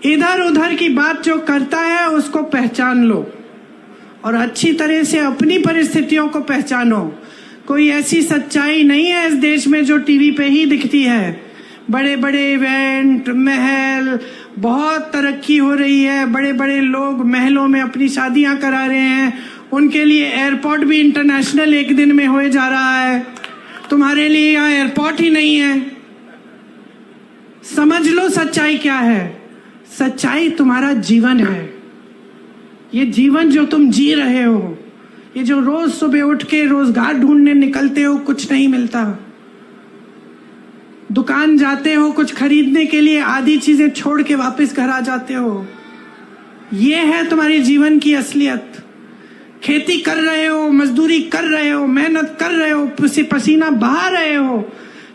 इधर उधर की बात जो करता है उसको पहचान लो और अच्छी तरह से अपनी परिस्थितियों को पहचानो। कोई ऐसी सच्चाई नहीं है इस देश में जो टीवी पे ही दिखती है। बड़े बड़े इवेंट, महल, बहुत तरक्की हो रही है, बड़े बड़े लोग महलों में अपनी शादियां करा रहे हैं, उनके लिए एयरपोर्ट भी इंटरनेशनल एक दिन में हो जा रहा है। तुम्हारे लिए यहाँ एयरपोर्ट ही नहीं है। समझ लो सच्चाई क्या है। सच्चाई तुम्हारा जीवन है। ये जीवन जो तुम जी रहे हो, ये जो रोज सुबह उठ के रोजगार ढूंढने निकलते हो, कुछ नहीं मिलता। दुकान जाते हो कुछ खरीदने के लिए, आधी चीजें छोड़ के वापस घर आ जाते हो। ये है तुम्हारे जीवन की असलियत। खेती कर रहे हो, मजदूरी कर रहे हो, मेहनत कर रहे हो, पसीना बहा रहे हो,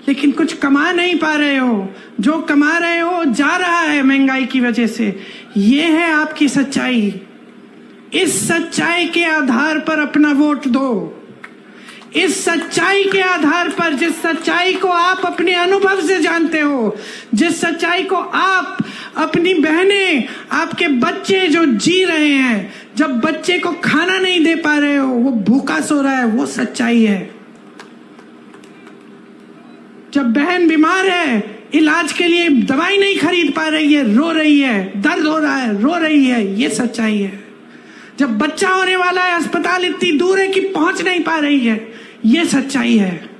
लेकिन कुछ कमा नहीं पा रहे हो। जो कमा रहे हो जा रहा है महंगाई की वजह से। ये है आपकी सच्चाई। इस सच्चाई के आधार पर अपना वोट दो। इस सच्चाई के आधार पर, जिस सच्चाई को आप अपने अनुभव से जानते हो, जिस सच्चाई को आप अपनी बहनें, आपके बच्चे जो जी रहे हैं, जब बच्चे को खाना नहीं दे पा रहे हो, वो भूखा सो रहा है, वो सच्चाई है। जब बहन बीमार है, इलाज के लिए दवाई नहीं खरीद पा रही है, रो रही है, दर्द हो रहा है, रो रही है, ये सच्चाई है। जब बच्चा होने वाला है, अस्पताल इतनी दूर है कि पहुंच नहीं पा रही है, ये सच्चाई है।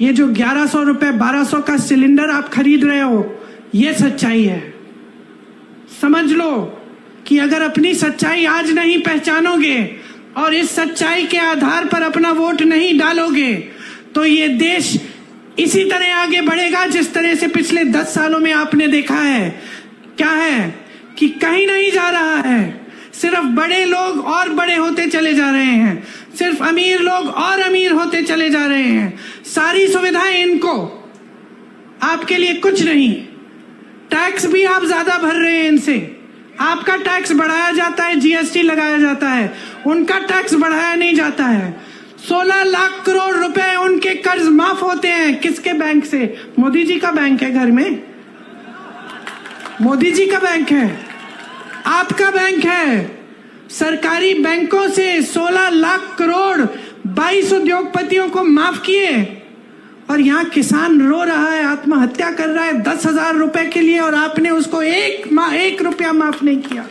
ये जो 1100 रुपए 1200 का सिलेंडर आप खरीद रहे हो, ये सच्चाई है। समझ लो कि अगर अपनी सच्चाई आज नहीं पहचानोगे और इस सच्चाई के आधार पर अपना वोट नहीं डालोगे, तो ये देश इसी तरह आगे बढ़ेगा जिस तरह से पिछले 10 सालों में आपने देखा है। क्या है कि कहीं नहीं जा रहा है। सिर्फ बड़े लोग और बड़े होते चले जा रहे हैं, सिर्फ अमीर लोग और अमीर होते चले जा रहे हैं। सारी सुविधाएं इनको, आपके लिए कुछ नहीं। टैक्स भी आप ज्यादा भर रहे हैं इनसे। आपका टैक्स बढ़ाया जाता है, जीएसटी लगाया जाता है, उनका टैक्स बढ़ाया नहीं जाता है। 16 लाख करोड़ रुपए उनके कर्ज माफ होते हैं। किसके बैंक से? मोदी जी का बैंक है घर में, मोदी जी का बैंक है, आपका बैंक है। सरकारी बैंकों से 16 लाख करोड़ 22 उद्योगपतियों को माफ किए, और यहाँ किसान रो रहा है, आत्महत्या कर रहा है 10,000 रुपए के लिए, और आपने उसको 1 रुपया माफ नहीं किया।